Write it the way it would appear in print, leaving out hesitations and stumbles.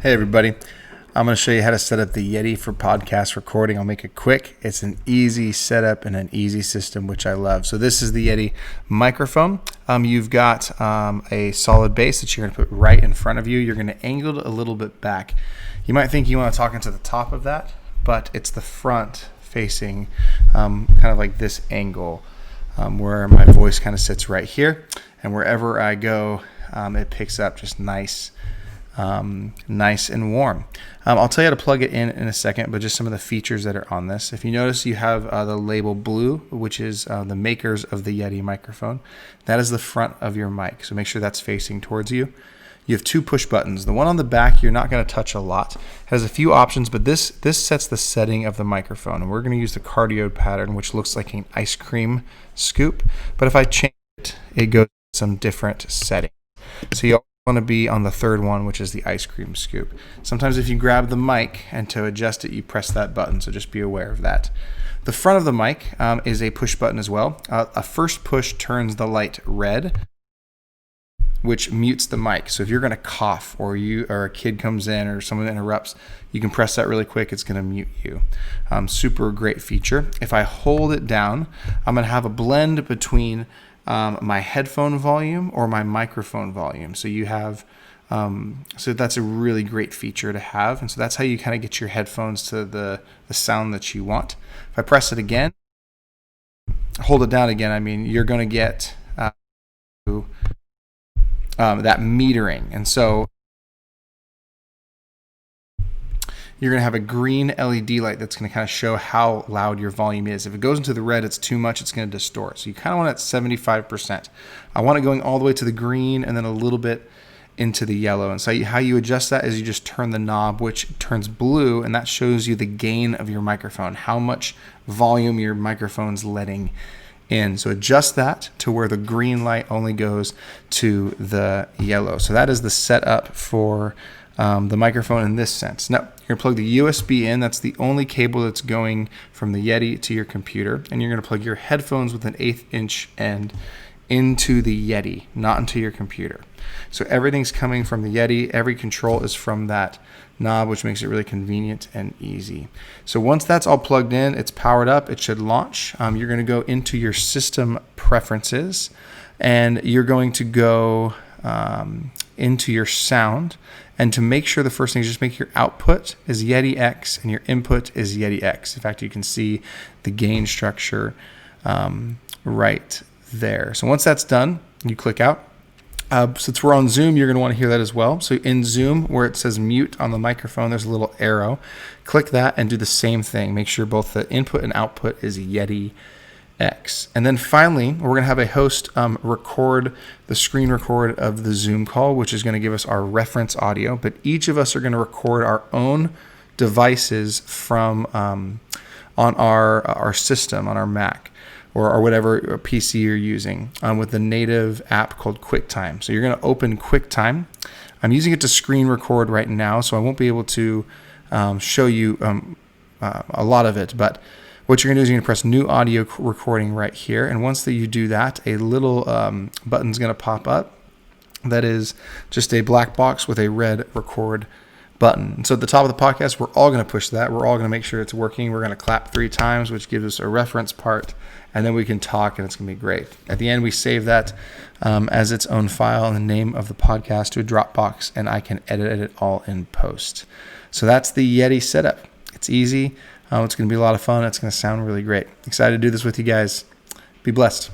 Hey everybody, I'm going to show you how to set up the Yeti for podcast recording. I'll make it quick. It's an easy setup and an easy system, which I love. So this is the Yeti microphone. You've got a solid base that you're going to put right in front of you. You're going to angle it a little bit back. You might think you want to talk into the top of that, but it's the front facing kind of like this angle where my voice kind of sits right here. And wherever I go, it picks up just nice and warm. I'll tell you how to plug it in a second, but just some of the features that are on this. If you notice, you have the label blue, which is the makers of the Yeti microphone. That is the front of your mic, so make sure that's facing towards you. You have two push buttons. The one on the back you're not going to touch a lot. It has a few options, but this sets the setting of the microphone. And we're going to use the cardioid pattern, which looks like an ice cream scoop. But if I change it, it goes to some different settings. So you want to be on the third one, which is the ice cream scoop. Sometimes if you grab the mic and to adjust it, you press that button, so just be aware of that. The front of the mic is a push button as well. A first push turns the light red, which mutes the mic. So if you're going to cough or a kid comes in or someone interrupts, you can press that really quick. It's going to mute you. Super great feature. If I hold it down, I'm going to have a blend between my headphone volume or my microphone volume. So you have, so that's a really great feature to have. And so that's how you kind of get your headphones to the sound that you want. If I press it again, hold it down again, you're going to get that metering. And so you're going to have a green LED light that's going to kind of show how loud your volume is. If it goes into the red, it's too much, it's going to distort. So you kind of want it at 75%. I want it going all the way to the green and then a little bit into the yellow. And so how you adjust that is you just turn the knob, which turns blue, and that shows you the gain of your microphone, how much volume your microphone's letting in. So adjust that to where the green light only goes to the yellow. So that is the setup for the microphone in this sense. Now, you're going to plug the USB in. That's the only cable that's going from the Yeti to your computer. And you're going to plug your headphones with an 1/8 inch end into the Yeti, not into your computer. So everything's coming from the Yeti. Every control is from that knob, which makes it really convenient and easy. So once that's all plugged in, it's powered up, it should launch. You're going to go into your system preferences, and you're going to go into your sound. And to make sure, the first thing is just make your output is Yeti X and your input is Yeti X. In fact, you can see the gain structure right there. So once that's done, you click out. Since we're on Zoom, you're going to want to hear that as well. So in Zoom, where it says mute on the microphone, there's a little arrow. Click that and do the same thing. Make sure both the input and output is Yeti X. And then finally, we're going to have a host record the screen record of the Zoom call, which is going to give us our reference audio. But each of us are going to record our own devices from on our system, on our Mac or whatever PC you're using with the native app called QuickTime. So you're going to open QuickTime. I'm using it to screen record right now, so I won't be able to show you a lot of it, but what you're going to do is you're going to press new audio recording right here. And once that you do that, a little button's going to pop up. That is just a black box with a red record button. And so at the top of the podcast, we're all going to push that. We're all going to make sure it's working. We're going to clap 3 times, which gives us a reference part. And then we can talk, and it's going to be great. At the end, we save that as its own file in the name of the podcast to a Dropbox, and I can edit it all in post. So that's the Yeti setup. It's easy. It's going to be a lot of fun. It's going to sound really great. Excited to do this with you guys. Be blessed.